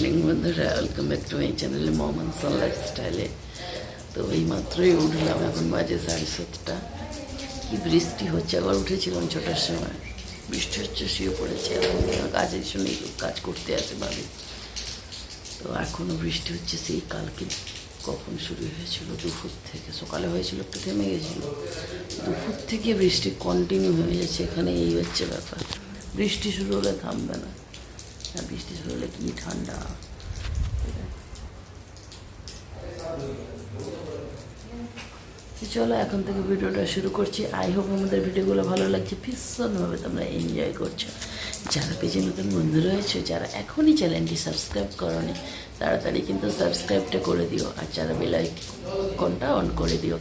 Morning বন্ধুরা, welcome back to my চ্যানেলে মোহাম্মদ সান লাইফস্টাইলে। তো এই মাত্রই উঠলাম, এখন বাজে 7:30। কি বৃষ্টি হচ্ছে, আবার উঠেছিলাম 6টার সময়, বৃষ্টি হচ্ছে, শুয়ে পড়েছে। এখন কাজের জন্য কাজ করতে আসে ভাবি, তো এখনও বৃষ্টি হচ্ছে। সেই কালকে কখন শুরু হয়েছিল, দুপুর থেকে, সকালে হয়েছিল, একটু থেমে গেছিলো, দুপুর থেকে বৃষ্টি কন্টিনিউ হয়ে যাচ্ছে এখানে। এই হচ্ছে ব্যাপার, বৃষ্টি শুরু হলে থামবে না। আর বৃষ্টি শুরু হলে কি ঠান্ডা। চলো এখন থেকে ভিডিওটা শুরু করছি। আই হোপ আমাদের ভিডিওগুলো ভালো লাগছে, ভীষণভাবে তোমরা এনজয় করছো। যারা পেজে নতুন বন্ধু রয়েছে, যারা এখনই চ্যানেলটি সাবস্ক্রাইব করোনি, তাড়াতাড়ি কিন্তু সাবস্ক্রাইবটা করে দিও, আর যারা বেল আইকনটা অন করে দিও,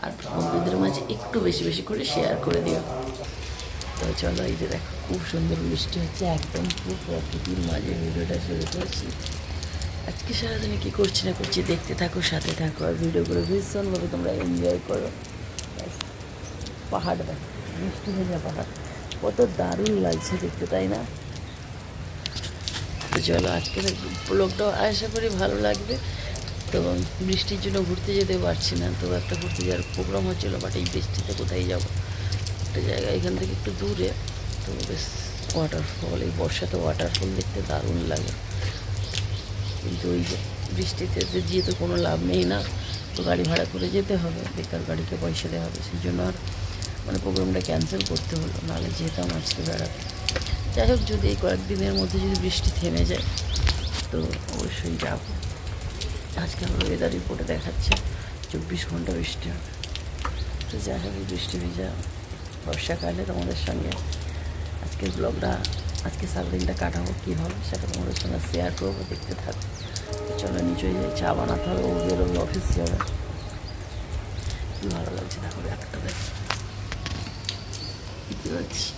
আর বন্ধুদের মাঝে একটু বেশি বেশি করে শেয়ার করে দিও। তো চলো, এই যে দেখো খুব সুন্দর বৃষ্টি হচ্ছে, একদম খুব প্রকৃতির মাঝে ভিডিওটা শুরু করছি। আজকে সারাদিনে কী করছি না করছি দেখতে থাকো, সাথে থাকো, আর ভিডিওগুলো ভীষণভাবে তোমরা এনজয় করো। পাহাড় দেখো, বৃষ্টি ভেজা পাহাড়, কত দারুণ লাগছে দেখতে, তাই না? তো চলো আজকের ব্লগটাও আশা করি ভালো লাগবে। তো বৃষ্টির জন্য ঘুরতে যেতে পারছি না, তো একটা ঘুরতে যাওয়ার প্রোগ্রাম হচ্ছিলো, বাট এই বৃষ্টিতে কোথায় যাবো। একটা জায়গা এখান থেকে একটু দূরে, তো বেশ ওয়াটারফল, এই বর্ষাতে ওয়াটারফল দেখতে দারুণ লাগে। কিন্তু ওই যে বৃষ্টিতে গিয়ে তো কোনো লাভ নেই না, তো গাড়ি ভাড়া করে যেতে হবে, বেকার গাড়িকে পয়সা দেওয়া হবে, সেই জন্য আর প্রোগ্রামটা ক্যান্সেল করতে হলো, নাহলে যেতাম আজকে বেড়াতে। যাই হোক, যদি এই কয়েকদিনের মধ্যে যদি বৃষ্টি থেমে যায় তো অবশ্যই যাব। আজকে আমার ওয়েদার রিপোর্টে দেখাচ্ছে 24 ঘন্টা বৃষ্টি হবে। তো যাই হোক, এই বৃষ্টি ভেজা বর্ষাকালে তোমাদের সঙ্গে আজকের ব্লগটা, আজকে সারাদিনটা কাটাবো কীভাবে সেটা তোমাদের সঙ্গে শেয়ার করবো, দেখতে থাকো। চলো নিচে যাই, চা বানাতে হবে, ও বেরোবে, অফিস যাবে। কী ভালো লাগছে দেখো, একটা দেখো দেখতে পাচ্ছি,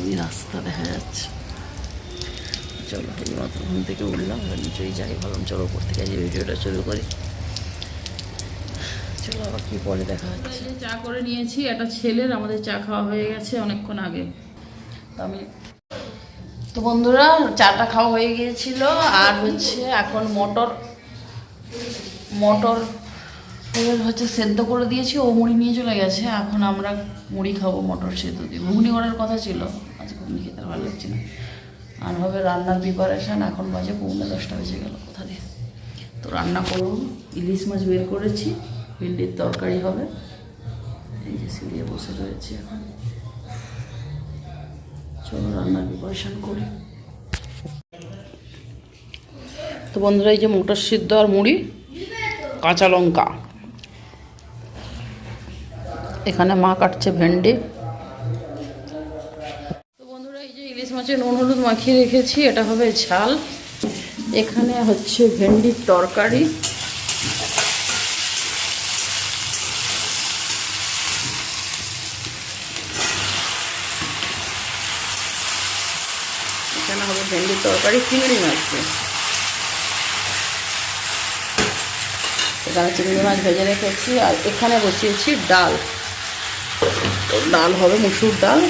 ওই রাস্তা দেখা যাচ্ছে। চলো এই মাত্র ঘুম থেকে উঠলাম, এবার নিচেই যাই, ভাবলাম চলো উপর থেকে যে ভিডিওটা শুরু করি। চলো আবার কি পরে দেখা যাচ্ছে। চা করে নিয়েছি, একটা ছেলের, আমাদের চা খাওয়া হয়ে গেছে অনেকক্ষণ আগে। তো বন্ধুরা, চাটা খাওয়া হয়ে গিয়েছিল, আর হচ্ছে এখন মটর হচ্ছে সেদ্ধ করে দিয়েছি, ও মুড়ি নিয়ে চলে গেছে। এখন আমরা মুড়ি খাবো মটর সেদ্ধ দিয়ে, ঘুগনি করার কথা ছিল, আজ ঘুগনি খেতে ভালো লাগছে না। আর হবে রান্নার প্রিপারেশান, এখন বাজে 9:45 বেজে গেল, কোথা দিয়ে। তো রান্না করব, ইলিশ মাছ বের করেছি, ভেন্ডির তরকারি হবে। এই যে সিঁড়িয়ে বসে রয়েছে এখন, চলো রান্নার প্রিপারেশান করি। তো বন্ধুরা, এই যে মটর সিদ্ধ আর মুড়ি, কাঁচা লঙ্কা, এখানে মা কাটছে ভেন্ডি। তো বন্ধুরা, এই যে ইলিশ মাছের নুন হলুদ মাখিয়ে রেখেছি, এটা হবে ঝাল। এখানে হচ্ছে ভেন্ডির তরকারি, এখানে হবে ভেন্ডির তরকারি চিংড়ি মাছ দিয়ে। এখানে চিংড়ি মাছ ভেজে রেখেছি, আর এখানে বসিয়েছি ডাল, ডাল হবে মুসুর ডাল।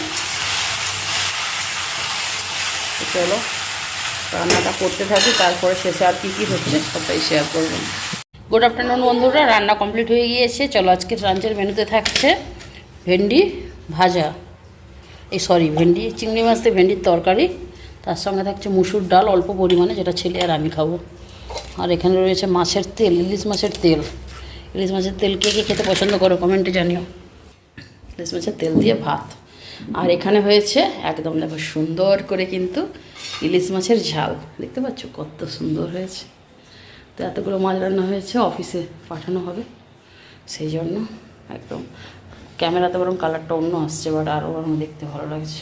চলো রান্নাটা করতে থাকি, তারপরে শেষে আর কী কী হচ্ছে সবটাই শেয়ার করবেন। গুড আফটারনুন বন্ধুরা, রান্না কমপ্লিট হয়ে গিয়েছে। চলো আজকে লাঞ্চের মেনুতে থাকছে ভেন্ডি ভাজা, ভেন্ডি চিংড়ি মাছ দিয়ে ভেন্ডির তরকারি, তার সঙ্গে থাকছে মুসুর ডাল অল্প পরিমাণে, যেটা ছেলে আর আমি খাবো। আর এখানে রয়েছে মাছের তেল, ইলিশ মাছের তেল। ইলিশ মাছের তেল কে কে খেতে পছন্দ করো কমেন্টে জানিও। ইলিশ মাছের তেল দিয়ে ভাত। আর এখানে হয়েছে একদম দেখো সুন্দর করে কিন্তু ইলিশ মাছের ঝাল, দেখতে পাচ্ছ কত সুন্দর হয়েছে। তো এতগুলো মাছ রান্না হয়েছে, অফিসে পাঠানো হবে, সেই জন্য একদম ক্যামেরাতে বরং কালারটা অন্য আসছে, বাট আরও আমার দেখতে ভালো লাগছে।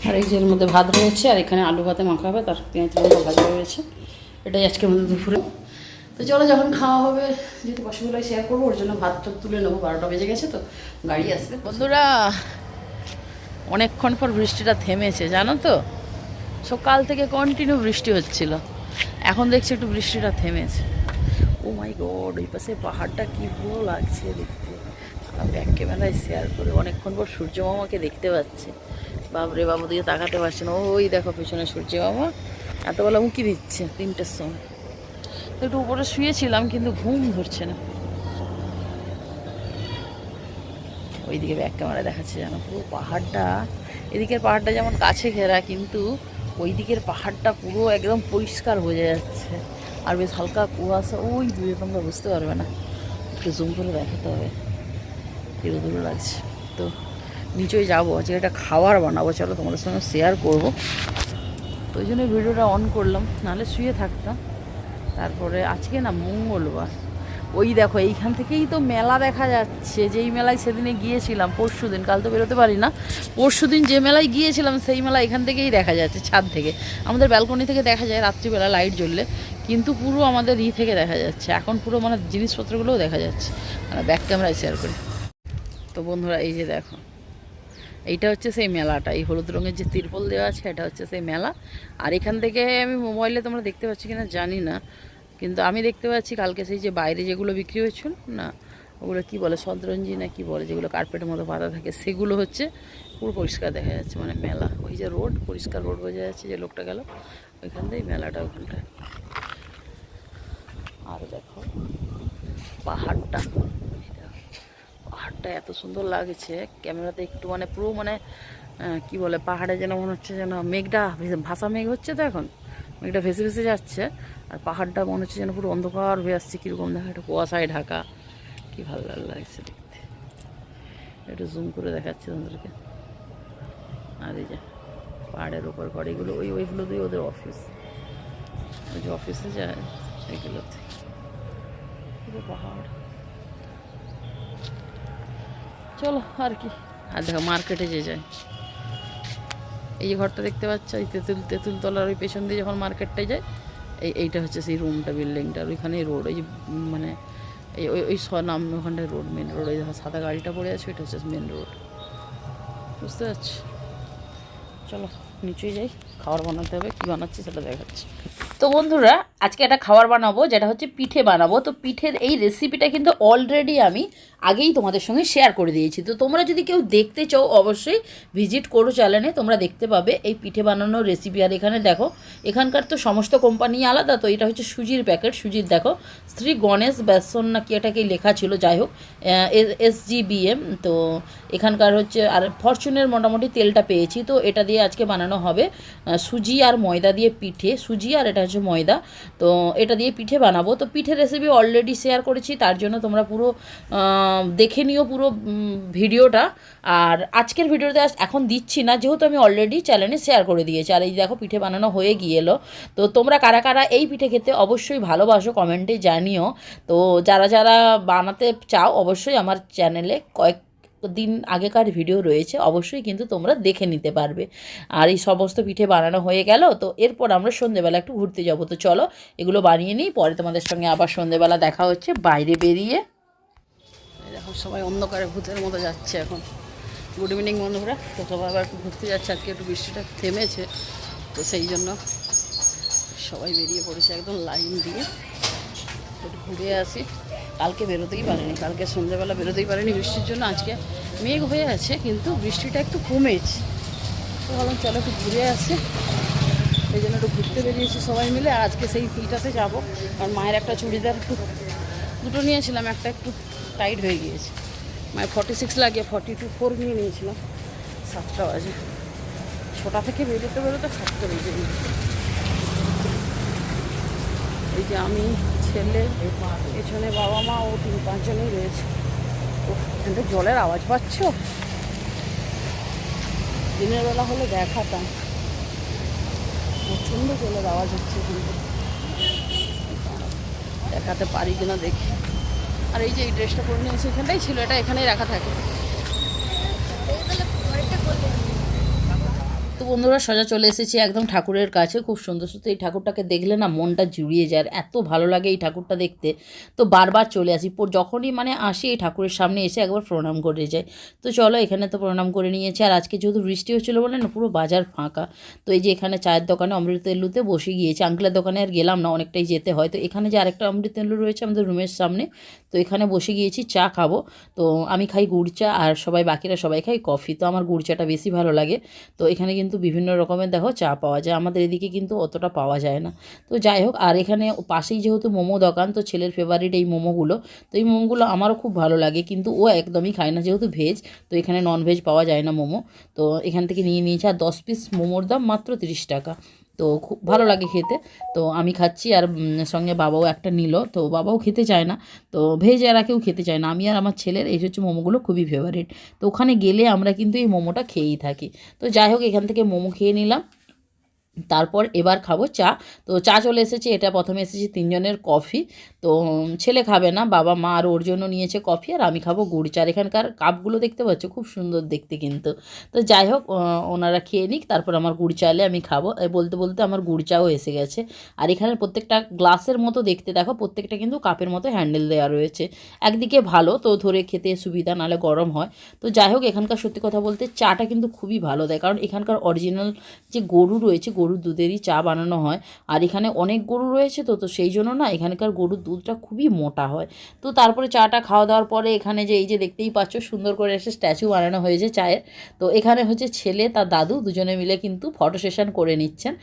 আর এই যে এর মধ্যে ভাত রয়েছে, আর এখানে আলু ভাতে মাখা হবে, তার পেঁয়াজ লঙ্কা ভাজা রয়েছে। এটাই আজকে আমাদের দুপুরে। তো চলো যখন খাওয়া হবে, যেহেতু পসিবল হয় শেয়ার করবো, ওর জন্য ভাতটা তুলে নেবো, 12টা বেজে গেছে, তো গাড়ি আসবে। বন্ধুরা, অনেকক্ষণ পর বৃষ্টিটা থেমেছে, জানো তো, সকাল থেকে কন্টিনিউ বৃষ্টি হচ্ছিল, এখন দেখছি একটু বৃষ্টিটা থেমেছে। ও মাই গড, ওই পাশে পাহাড়টা কী ভালো লাগছে দেখতে, ব্যাক ক্যামেরায় শেয়ার করে। অনেকক্ষণ পর সূর্য মামাকে দেখতে পাচ্ছি, বাবরে বাবু দিয়ে তাকাতে পারছি না, ওই দেখো পিছনে সূর্য মামা, এতবেলা উঁকি দিচ্ছে 3টের সময়। একটু উপরে শুয়েছিলাম কিন্তু ঘুম ধরছে না। ওইদিকে ব্যাক ক্যামেরা দেখাচ্ছে যেন পুরো পাহাড়টা, এদিকের পাহাড়টা যেমন কাছে ঘেরা কিন্তু ওই দিকের পাহাড়টা পুরো একদম পরিষ্কার বোঝা যাচ্ছে। আর বেশ হালকা কুয়াশা ওই দূরে, তোমরা বুঝতে পারবে না, একটু জুম করে দেখাতে হবে, দূরে দূরে লাগছে। তো নিচেই যাবো, আজকে একটা খাবার বানাবো, চলো তোমাদের সঙ্গে শেয়ার করবো। তো ওই জন্য ভিডিওটা অন করলাম, নাহলে শুয়ে থাকতাম। তারপরে আজকে না মঙ্গলবার, ওই দেখো এইখান থেকেই তো মেলা দেখা যাচ্ছে, যেই মেলায় সেদিনে গিয়েছিলাম পরশু দিন, কাল তো বেরোতে পারি না, পরশু দিন যে মেলায় গিয়েছিলাম সেই মেলা এখান থেকেই দেখা যাচ্ছে, ছাদ থেকে। আমাদের ব্যালকনি থেকে দেখা যায় রাত্রিবেলা লাইট জ্বললে, কিন্তু পুরো আমাদের থেকে দেখা যাচ্ছে এখন, পুরো মানে জিনিসপত্রগুলোও দেখা যাচ্ছে, মানে ব্যাক ক্যামেরায় শেয়ার করে। তো বন্ধুরা এই যে দেখো, এইটা হচ্ছে সেই মেলাটা, এই হলুদ রঙের যে তিরপল দেওয়া আছে এটা হচ্ছে সেই মেলা। আর এখান থেকে আমি মোবাইলে তোমরা দেখতে পাচ্ছি কিনা জানি না, কিন্তু আমি দেখতে পাচ্ছি কালকে সেই যে বাইরে যেগুলো বিক্রি হচ্ছিল না, ওগুলো কি বলে শতরঞ্জি না কি বলে, যেগুলো কার্পেটের মতো পাতা থাকে, সেগুলো হচ্ছে পুরো পরিষ্কার দেখা যাচ্ছে, মানে মেলা। ওই যে রোড, পরিষ্কার রোড বোঝা যাচ্ছে, যে লোকটা গেল ওইখান থেকেই মেলাটা ওখানটায়। আর দেখো পাহাড়টা, পাহাড়টা এত সুন্দর লাগছে ক্যামেরাতে, একটু মানে পুরো মানে কি বলে, পাহাড়ে যেন মনে হচ্ছে যেন মেঘটা ভাসা মেঘ হচ্ছে, তো এখন মেঘটা ভেসে ভেসে যাচ্ছে, আর পাহাড়টা মনে হচ্ছে যেন পুরো অন্ধকার হয়ে আসছে, কীরকম দেখা, একটু কুয়াশায় ঢাকা, কি ভালো লাগছে দেখতে। একটু জুম করে দেখাচ্ছে তোমাদেরকে। আর এই যে পাহাড়ের ওপর ঘড়িগুলো, ওইগুলো দিয়ে ওদের অফিস, ওই যে অফিসে যায় এগুলোতে, পুরো পাহাড়। চলো আর কি। আর দেখো মার্কেটে যে যায়, এই যে ঘরটা দেখতে পাচ্ছ, এই তেঁতুল তলার ওই পেছন দিয়ে যখন মার্কেটটায় যায়, এইটা হচ্ছে সেই রুমটা, বিল্ডিংটার ওইখানেই রোড, ওই যে মানে এই ওই নাম ওখানটায় রোড, মেন রোড, ওই দেখো সাদা গাড়িটা পড়ে আছে, ওইটা হচ্ছে মেন রোড, বুঝতে পারছি। চলো নিচেই যাই, খাবার বানাতে হবে, কী বানাচ্ছি সেটা দেখাচ্ছি। তো বন্ধুরা আজকে একটা খাবার বানাবো, যেটা হচ্ছে পিঠে বানাবো। তো পিঠের এই রেসিপিটা কিন্তু অলরেডি আমি আগেই তোমাদের সঙ্গে শেয়ার করে দিয়েছি, তো তোমরা যদি কেউ দেখতে চাও অবশ্যই ভিজিট করো চ্যানেলে, তোমরা দেখতে পাবে এই পিঠে বানানোর রেসিপি। আর এখানে দেখো, এখানকার তো সমস্ত কোম্পানি আলাদা, তো এটা হচ্ছে সুজির প্যাকেট, সুজির দেখো শ্রী গণেশ বেসন না কি এটাকেই লেখা ছিল, যাই হোক SGBM। তো এখানকার হচ্ছে, আর ফরচুনের মোটামুটি তেলটা পেয়েছি, তো এটা দিয়ে আজকে বানানো হবে সুজি আর ময়দা দিয়ে পিঠে, সুজি আর এটা হচ্ছে ময়দা, তো এটা দিয়ে পিঠে বানাবো। তো পিঠের রেসিপি অলরেডি শেয়ার করেছি, তার জন্য তোমরা পুরো দেখে নিও পুরো ভিডিওটা। আর আজকের ভিডিওতে এখন দিচ্ছি না, যেহেতু আমি অলরেডি চ্যানেলে শেয়ার করে দিয়েছি। আর এই দেখো পিঠে বানানো হয়ে গিয়েলো। তো তোমরা কারা কারা এই পিঠে খেতে অবশ্যই ভালোবাসো কমেন্টে জানিও। তো যারা যারা বানাতে চাও অবশ্যই আমার চ্যানেলে দিন আগেকার ভিডিও রয়েছে, অবশ্যই কিন্তু তোমরা দেখে নিতে পারবে। আর এই সমস্ত পিঠে বানানো হয়ে গেল, তো এরপর আমরা সন্ধেবেলা একটু ঘুরতে যাব। তো চলো এগুলো বানিয়ে নিই, পরে তোমাদের সঙ্গে আবার সন্ধেবেলা দেখা হচ্ছে বাইরে বেরিয়ে। দেখো সবাই অন্ধকারে ভূতের মতো যাচ্ছে এখন। গুড ইভিনিং বন্ধুরা, তো সবাই আবার একটু ঘুরতে যাচ্ছে, আজকে একটু বৃষ্টিটা থেমেছে, তো সেই জন্য সবাই বেরিয়ে পড়েছে একদম লাইন দিয়ে। একটু ঘুরে আসি, কালকে বেরোতেই পারিনি, কালকে সন্ধ্যেবেলা বেরোতেই পারিনি বৃষ্টির জন্য। আজকে মেঘ হয়ে আছে কিন্তু বৃষ্টিটা একটু কমেছে, তো ভাবলাম চলো একটু ঘুরে আসি, সেই জন্য একটু ঘুরতে বেরিয়েছি সবাই মিলে। আর আজকে সেই ফিলটাতে যাবো, কারণ মায়ের একটা চুড়িদার দুটো নিয়েছিলাম, একটা একটু টাইট হয়ে গিয়েছে, মায়ের 46 লাগে, 42/4 নিয়ে নিয়েছিলাম। 7টা বাজে, 6টা থেকে বেরোতে বেরোতে 7টা বেজে গিয়েছে। এই যে আমি, ছেলে, পেছনে বাবা মা, ও 3-5 জনেই রয়েছে। ও এখানটা জলের আওয়াজ পাচ্ছ? দিনের বেলা হলে দেখাতাম, প্রচণ্ড জলের আওয়াজ হচ্ছে, কিন্তু দেখাতে পারি কিনা দেখি। আর এই যে এই ড্রেসটা পরে নিয়েছি, এখানটাই ছিল, এটা এখানেই রাখা থাকে। তো বন্ধুরা সোজা চলে এসেছি একদম ঠাকুরের কাছে, খুব সুন্দর সুন্দর। এই ঠাকুরটাকে দেখলে না মনটা জুড়িয়ে যায়, আর এত ভালো লাগে এই ঠাকুরটা দেখতে, তো বারবার চলে আসি। যখনই মানে আসি এই ঠাকুরের সামনে এসে একবার প্রণাম করে যাই। তো চলো এখানে তো প্রণাম করে নিয়েছি। আর আজকে যেহেতু বৃষ্টি হচ্ছিলো বলে না পুরো বাজার ফাঁকা। তো এই যে এখানে চায়ের দোকানে অমৃতেলুতে বসে গিয়েছি, আঙ্কেলের দোকানে আর গেলাম না, অনেকটাই যেতে হয়। তো এখানে যে আরেকটা অমৃতেলু রয়েছে আমাদের রুমের সামনে, তো এখানে বসে গিয়েছি, চা খাবো। তো আমি খাই গুড় চা, আর সবাই বাকিরা সবাই খাই কফি, তো আমার গুড় চাটা বেশি ভালো লাগে। তো এখানে কিন্তু কিন্তু বিভিন্ন রকমের দেখো চা পাওয়া যায়, আমাদের এদিকে কিন্তু অতটা পাওয়া যায় না। তো যাই হোক, আর এখানে পাশেই যেহেতু মোমো দোকান, তো ছেলের ফেভারিট এই মোমোগুলো। তো এই মোমোগুলো আমারও খুব ভালো লাগে, কিন্তু ও একদমই খায় না, যেহেতু ভেজ, তো এখানে নন ভেজ পাওয়া যায় না মোমো। তো এখান থেকে নিয়ে নিয়েছে, আর 10 পিস মোমোর দাম মাত্র 30 টাকা। তো খুব ভালো লাগে খেতে। তো আমি খাচ্ছি, আর সঙ্গে বাবাও একটা নিল, তো বাবাও খেতে চায় না, তো ভেজ এরা কেউ খেতে চায় না, আমি আর আমার ছেলের এই হচ্ছে মোমোগুলো খুবই ফেভারিট। তো ওখানে গেলে আমরা কিন্তু এই মোমোটা খেয়েই থাকি। তো যাই হোক, এখান থেকে মোমো খেয়ে নিলাম, তারপর এবার খাবো চা। তো চা চলে এসেছে, এটা প্রথমে এসেছে 3 জনের কফি। তো ছেলে খাবে না, বাবা মা আর ওর জন্য নিয়েছে কফি, আর আমি খাবো গুড় চা। এখানকার কাপগুলো দেখতে পাচ্ছ খুব সুন্দর দেখতে কিন্তু। তো যাই হোক, ওনারা খেয়ে নিক, তারপর আমার গুড় চালে আমি খাবো। বলতে বলতে আমার গুড় চাও এসে গেছে। আর এখানে প্রত্যেকটা গ্লাসের মতো দেখতে, দেখো প্রত্যেকটা কিন্তু কাপের মতো হ্যান্ডেল দেওয়া রয়েছে। একদিকে ভালো, তো ধরে খেতে সুবিধা, নাহলে গরম হয়। তো যাই হোক, এখানকার সত্যি কথা বলতে চাটা কিন্তু খুবই ভালো দেয়, কারণ এখানকার অরিজিনাল যে গরু রয়েছে, গরুর দুধেরই চা বানানো হয়। আর এখানে অনেক গরু রয়েছে, তো সেই জন্য না এখানকার গরুর দুধটা খুবই মোটা হয়। তো তারপরে চাটা খাওয়া দাওয়ার পরে এখানে যে এই যে দেখতেই পাচ্ছ সুন্দর করে একটা স্ট্যাচু বানানো হয়েছে চায়ের। তো এখানে হচ্ছে ছেলে তার দাদু দুজনে মিলে কিন্তু ফটো সেশন করে নিচ্ছেন।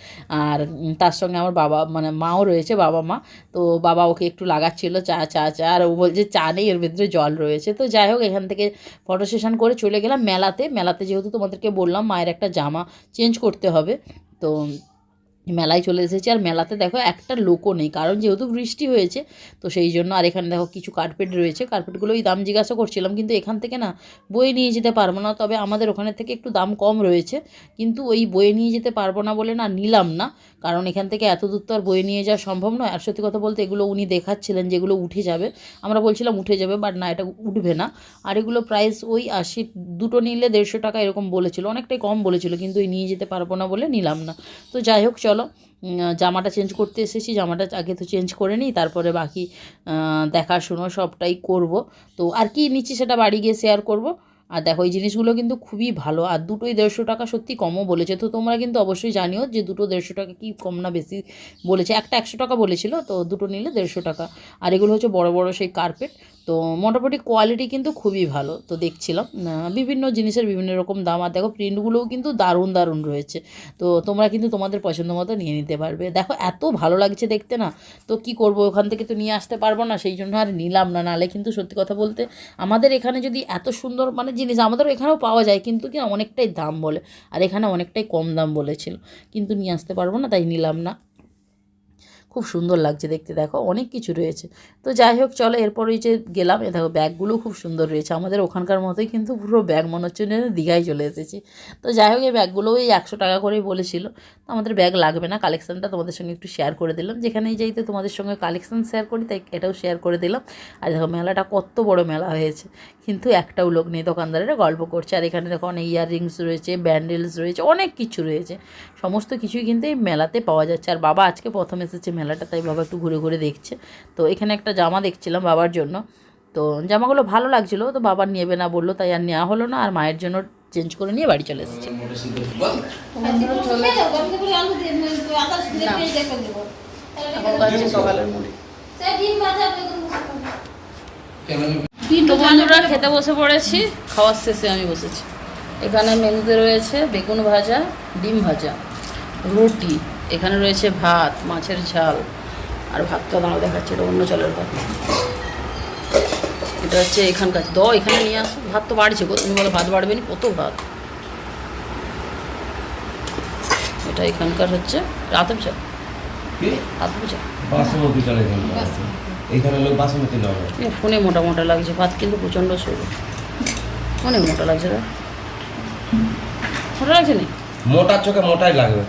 আর তার সঙ্গে আমার বাবা মানে মাও রয়েছে, বাবা মা। তো বাবা ওকে একটু লাগাচ্ছিল চা চা চা, আর ও বলছে চা নেই, এর ভিতরে জল রয়েছে। তো যাই হোক, এখান থেকে ফটো সেশন করে চলে গেলাম মেলাতে। মেলাতে যেহেতু তোমাদেরকে বললাম মায়ের একটা জামা চেঞ্জ করতে হবে, তো মেলায় চলে এসেছি। আর মেলাতে দেখো একটা লোকও নেই, কারণ যেহেতু বৃষ্টি হয়েছে, তো সেই জন্য। আর এখানে দেখো কিছু কার্পেট রয়েছে, কার্পেটগুলোই দাম জিজ্ঞাসা করছিলাম, কিন্তু এখান থেকে না বয়ে নিয়ে যেতে পারবো না। তবে আমাদের ওখানে থেকে একটু দাম কম রয়েছে, কিন্তু ওই বয়ে নিয়ে যেতে পারবো না বলে না নিলাম না, কারণ এখান থেকে এত দূর তো আর বয়ে নিয়ে যাওয়া সম্ভব নয়। আর সত্যি কথা বলতে এগুলো উনি দেখাচ্ছিলেন যেগুলো উঠে যাবে, আমরা বলছিলাম উঠে যাবে, বাট না, এটা উঠবে না। আর এগুলো প্রাইস ওই 80, দুটো নিলে 150 টাকা এরকম বলেছিল, অনেকটাই কম বলেছিল, কিন্তু ওই নিয়ে যেতে পারবো না বলে নিলাম না। তো যাই হোক চলো, জামাটা চেঞ্জ করতে এসেছি, জামাটা আগে তো চেঞ্জ করে নিই, তারপরে বাকি দেখাশুনো সবটাই করব। তো আর কি নিচ্ছি সেটা বাড়ি গিয়ে শেয়ার করব। আর দেখো এই জিনিসগুলো কিন্তু খুবই ভালো, আর দুটোই 150 টাকা, সত্যি কমও বলেছে। তো তোমরা কিন্তু অবশ্যই জানিও যে দুটো 150 টাকা কি কম না বেশি বলেছে। একটা 100 টাকা বলেছিল, তো দুটো নিলে 150 টাকা। আর এগুলো হচ্ছে বড় বড় সেই কার্পেট। তো মোটামুটি কোয়ালিটি কিন্তু খুবই ভালো। তো দেখছিলাম বিভিন্ন জিনিসের বিভিন্ন রকম দাম, আর দেখো প্রিন্টগুলোও কিন্তু দারুণ দারুণ রয়েছে। তো তোমরা কিন্তু তোমাদের পছন্দ মতো নিয়ে নিতে পারবে। দেখো এত ভালো লাগছে দেখতে না, তো কি করব, ওখান থেকে তো নিয়ে আসতে পারবো না, সেই জন্য আর নিলাম না। নাহলে কিন্তু সত্যি কথা বলতে আমাদের এখানে যদি এত সুন্দর মানে জিনিস আমাদের এখানেও পাওয়া যায়, কিন্তু কি অনেকটাই দাম বলে, আর এখানে অনেকটাই কম দাম বলেছিল, কিন্তু নিয়ে আসতে পারবো না, তাই নিলাম না। খুব সুন্দর লাগছে দেখতে, দেখো অনেক কিছু রয়েছে। তো যাই হোক চলো, এরপর ওই যে গেলাম, এ দেখো ব্যাগগুলো খুব সুন্দর রয়েছে, আমাদের ওখানকার মতোই কিন্তু পুরো ব্যাগ, মনে হচ্ছে যেন দীঘায় চলে এসেছি। তো যাই হোক, এই ব্যাগগুলো ওই 100 টাকা করেই বলেছিল। তো আমাদের ব্যাগ লাগবে না, কালেকশানটা তোমাদের সঙ্গে একটু শেয়ার করে দিলাম, যেখানেই যাইতে তোমাদের সঙ্গে কালেকশান শেয়ার করি, তাই এটাও শেয়ার করে দিলাম। আর দেখো মেলাটা কত বড় মেলা হয়েছে, কিন্তু একটাও লোক নেই, দোকানদারেরা গল্প করছে। আর এখানে দেখো অনেক ইয়াররিংস রয়েছে, ব্যান্ডেলস রয়েছে, অনেক কিছু রয়েছে, সমস্ত কিছুই কিন্তু এই মেলাতে পাওয়া যাচ্ছে। আর বাবা আজকে প্রথম এসেছে মেলাটা, তাই বাবা একটু ঘুরে ঘুরে দেখছে। তো এখানে একটা জামা দেখছিলাম বাবার জন্য, তো জামাগুলো ভালো লাগছিলো, তো বাবা নেবে না বললো, তাই আর নেওয়া হলো না। আর মায়ের জন্য চেঞ্জ করে নিয়ে বাড়ি চলে এসেছে। সকালের মুড়ি তো বন্ধুরা খেতে বসে পড়েছি, খাওয়ার শেষে আমি বসেছি। এখানে মেনুতে রয়েছে বেগুন ভাজা, ডিম ভাজা, রুটি, এখানে রয়েছে ভাত, মাছের ঝাল, আর ভাতটা দাঁড়াও দেখাচ্ছে, এটা অন্য চালের ভাত। এটা হচ্ছে এখানকার এখানে নিয়ে আসো, ভাত তো বাড়ছে গো, তুমি বলো ভাত বাড়বে না, কত ভাত। এটা এখানকার হচ্ছে রাতের চাল, রাতের চাল, বাসমতি চাল এখানে লোক বাসমতি নয়। ফোনে মোটা মোটা লাগছে, ভাত কিন্তু প্রচণ্ড সরু, অনেক মোটা লাগছে, মোটা লাগছে না, মোটার চোখে মোটাই লাগবে।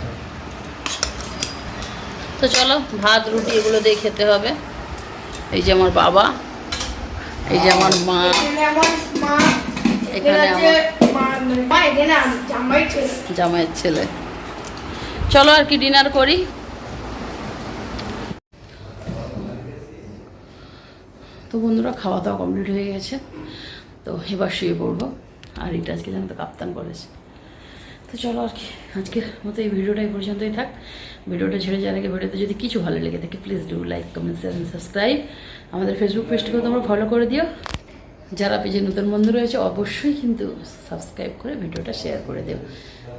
তো চলো ভাত রুটি এগুলো দিয়ে খেতে হবে। এই যে আমার বাবা, এই যে আমার মা, এখানে আমার জামাইয়ের ছেলে। চলো আর কি ডিনার করি। তো বন্ধুরা খাওয়া দাওয়া কমপ্লিট হয়ে গেছে, তো এবার শুয়ে পড়বো। আর এটা আজকে যেন তো কাপ্তান করেছে। তো চলো আর কি আজকের মতো এই ভিডিওটা এই পর্যন্তই থাক। ভিডিওটা ছেড়ে যাওয়ার আগে ভিডিওতে যদি কিছু ভালো লেগে থাকে please do like, comment, share and subscribe. আমাদের ফেসবুক পেজটাকেও তোমরা ফলো করে দিও। যারা পেজে নতুন বন্ধু রয়েছে অবশ্যই কিন্তু সাবস্ক্রাইব করে ভিডিওটা শেয়ার করে দিও।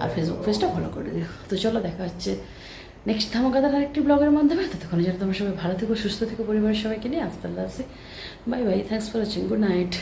আর ফেসবুক পেজটা ফলো করে দিও। তো চলো দেখা হচ্ছে নেক্সট ধামাকাদার আরেকটি ব্লগের মাধ্যমে। ততক্ষণ যেন তোমরা সবাই ভালো থেকো, সুস্থ থেকো, পরিবারের সবাইকে নিয়ে আস্তে আল্লাহ আসি। Bye bye, thanks for watching, good night.